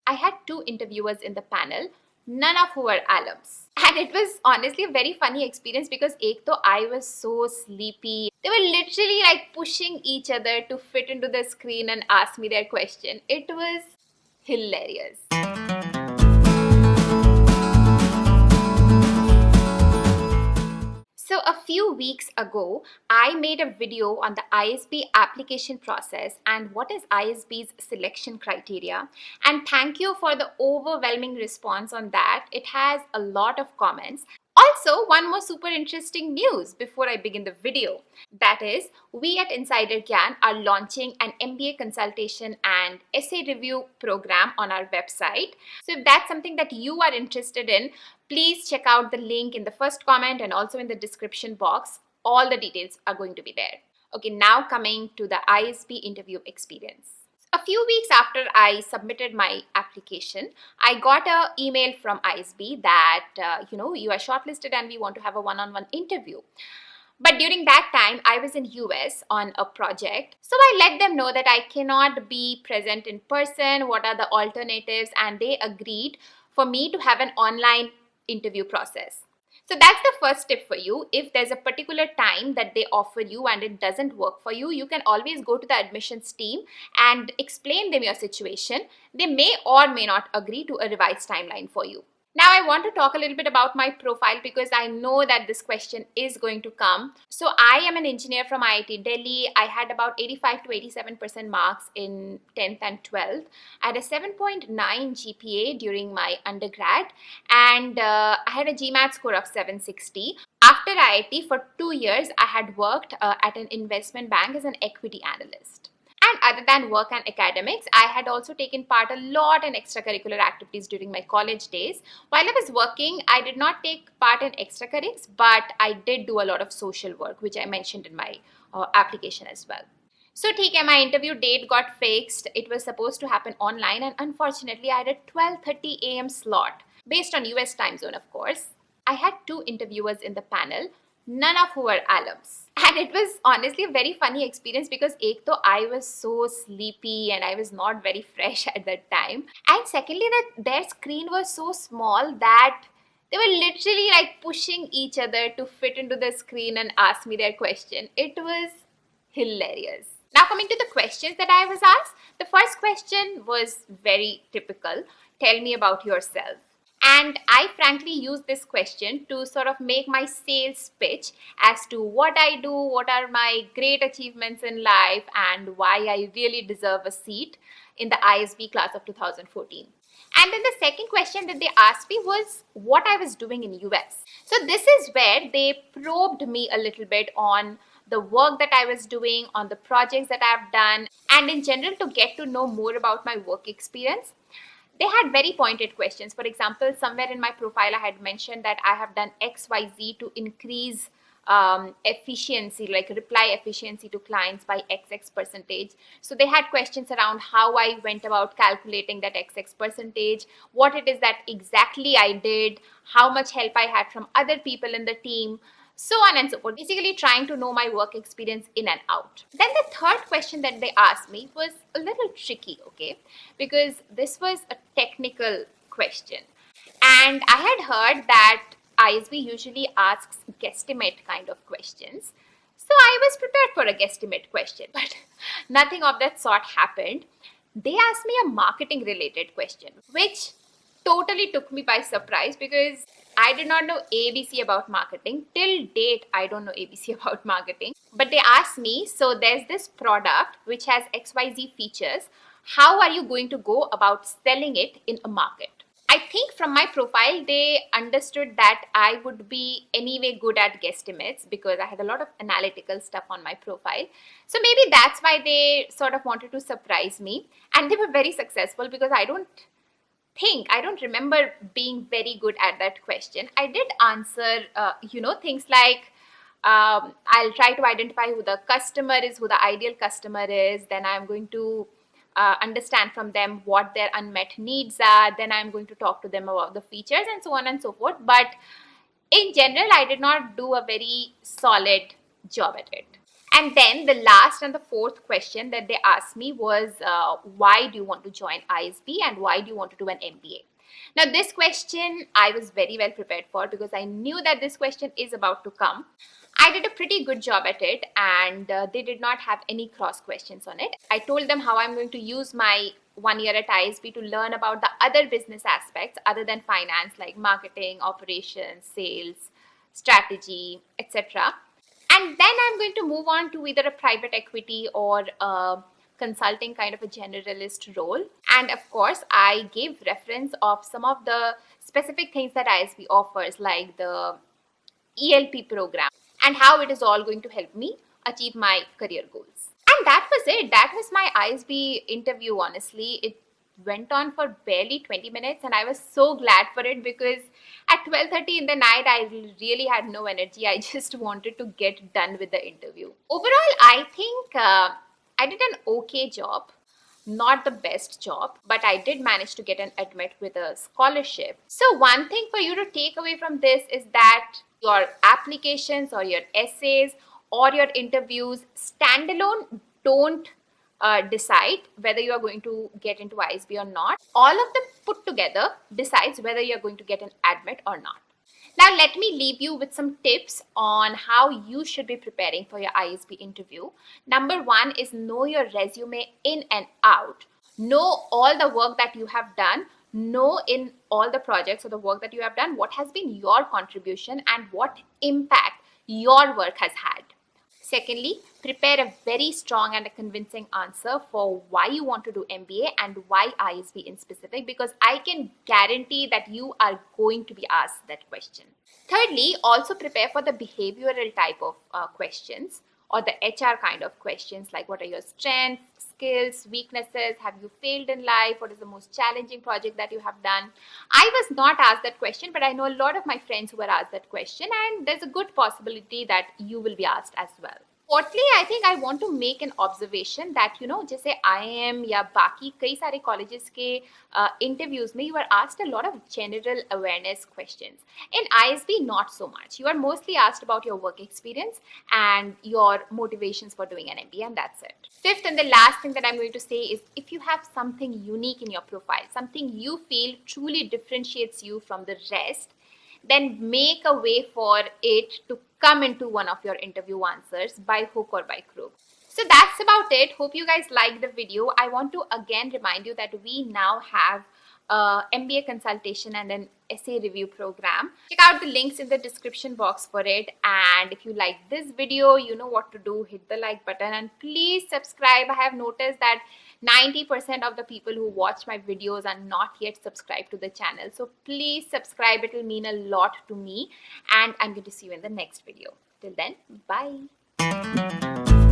I had two interviewers in the panel, none of who were alums. And it was honestly a very funny experience because ek to I was so sleepy. They were literally like pushing each other to fit into the screen and ask me their question. It was hilarious. So a few weeks ago, I made a video on the ISB application process and what is ISB's selection criteria. And thank you for the overwhelming response on that. It has a lot of comments. Also, one more super interesting news before I begin the video. That is, we at Insider Gyan are launching an MBA consultation and essay review program on our website. So if that's something that you are interested in, please check out the link in the first comment and also in the description box. All the details are going to be there. Okay, now coming to the ISB interview experience. A few weeks after I submitted my application, I got an email from ISB that, you are shortlisted and we want to have a one-on-one interview. But during that time, I was in US on a project. So I let them know that I cannot be present in person, what are the alternatives, and they agreed for me to have an online interview process. So that's the first tip for you. If there's a particular time that they offer you and it doesn't work for you, you can always go to the admissions team and explain them your situation. They may or may not agree to a revised timeline for you. Now I want to talk a little bit about my profile because I know that this question is going to come. So I am an engineer from IIT Delhi. I had about 85 to 87% marks in 10th and 12th. I had a 7.9 GPA during my undergrad and I had a GMAT score of 760. After IIT, for 2 years, I had worked at an investment bank as an equity analyst. And other than work and academics, I had also taken part a lot in extracurricular activities during my college days. While I was working, I did not take part in extracurriculars, but I did do a lot of social work, which I mentioned in my application as well. So, my interview date got fixed. It was supposed to happen online, and unfortunately, I had a 12:30 a.m. slot based on US time zone, of course. I had two interviewers in the panel, none of who were alums. And it was honestly a very funny experience because ek to I was so sleepy and I was not very fresh at that time. And secondly, that their screen was so small that they were literally like pushing each other to fit into the screen and ask me their question. It was hilarious. Now coming to the questions that I was asked, the first question was very typical. Tell me about yourself. And I frankly use this question to sort of make my sales pitch as to what I do, what are my great achievements in life, and why I really deserve a seat in the ISB class of 2014. And then the second question that they asked me was what I was doing in US. So this is where they probed me a little bit on the work that I was doing, on the projects that I've done, and in general to get to know more about my work experience. They had very pointed questions. For example, somewhere in my profile, I had mentioned that I have done XYZ to increase efficiency, like reply efficiency to clients by XX percentage. So they had questions around how I went about calculating that XX percentage, what it is that exactly I did, how much help I had from other people in the team, so on and so forth. Basically trying to know my work experience in and out. Then the third question that they asked me was a little tricky, okay? Because this was a technical question. And I had heard that ISB usually asks guesstimate kind of questions. So I was prepared for a guesstimate question, but nothing of that sort happened. They asked me a marketing related question, which totally took me by surprise because I did not know ABC about marketing. Till date, I don't know ABC about marketing. But they asked me, so there's this product which has XYZ features. How are you going to go about selling it in a market? I think from my profile, they understood that I would be anyway good at guesstimates because I had a lot of analytical stuff on my profile. So maybe that's why they sort of wanted to surprise me. And they were very successful because I don't remember being very good at that question. I did answer, things like I'll try to identify who the customer is, who the ideal customer is. Then I'm going to understand from them what their unmet needs are. Then I'm going to talk to them about the features and so on and so forth. But in general, I did not do a very solid job at it. And then the last and the fourth question that they asked me was, why do you want to join ISB and why do you want to do an MBA? Now, this question I was very well prepared for because I knew that this question is about to come. I did a pretty good job at it, and they did not have any cross questions on it. I told them how I'm going to use my 1 year at ISB to learn about the other business aspects other than finance, like marketing, operations, sales, strategy, etc. And then I'm going to move on to either a private equity or a consulting kind of a generalist role. And of course, I gave reference of some of the specific things that ISB offers, like the ELP program, and how it is all going to help me achieve my career goals. And that was it. That was my ISB interview, honestly. It went on for barely 20 minutes, and I was so glad for it because at 12:30 in the night, I really had no energy. I just wanted to get done with the interview. Overall, I think I did an okay job. Not the best job, but I did manage to get an admit with a scholarship. So one thing for you to take away from this is that your applications or your essays or your interviews standalone don't decide whether you are going to get into ISB or not. All of them put together decides whether you're going to get an admit or not. Now, let me leave you with some tips on how you should be preparing for your ISB interview. Number one is know your resume in and out. Know all the work that you have done. Know in all the projects or the work that you have done what has been your contribution and what impact your work has had. Secondly, prepare a very strong and a convincing answer for why you want to do MBA and why ISB in specific, because I can guarantee that you are going to be asked that question. Thirdly, also prepare for the behavioral type of questions or the HR kind of questions, like what are your strengths, skills, weaknesses, have you failed in life, what is the most challenging project that you have done. I was not asked that question, but I know a lot of my friends who were asked that question, and there's a good possibility that you will be asked as well. Fourthly, I think I want to make an observation that जैसे IIM या बाकी कई सारे colleges के interviews में you are asked a lot of general awareness questions. In ISB, not so much. You are mostly asked about your work experience and your motivations for doing an MBA, and that's it. Fifth and the last thing that I'm going to say is if you have something unique in your profile, something you feel truly differentiates you from the rest, then make a way for it to come into one of your interview answers by hook or by crook. So that's about it. Hope you guys liked the video. I want to again remind you that we now have MBA consultation and an essay review program. Check out the links in the description box for it. And if you like this video, you know what to do. Hit the like button and please subscribe. I have noticed that 90% of the people who watch my videos are not yet subscribed to the channel. So please subscribe. It will mean a lot to me. And I'm going to see you in the next video. Till then, bye.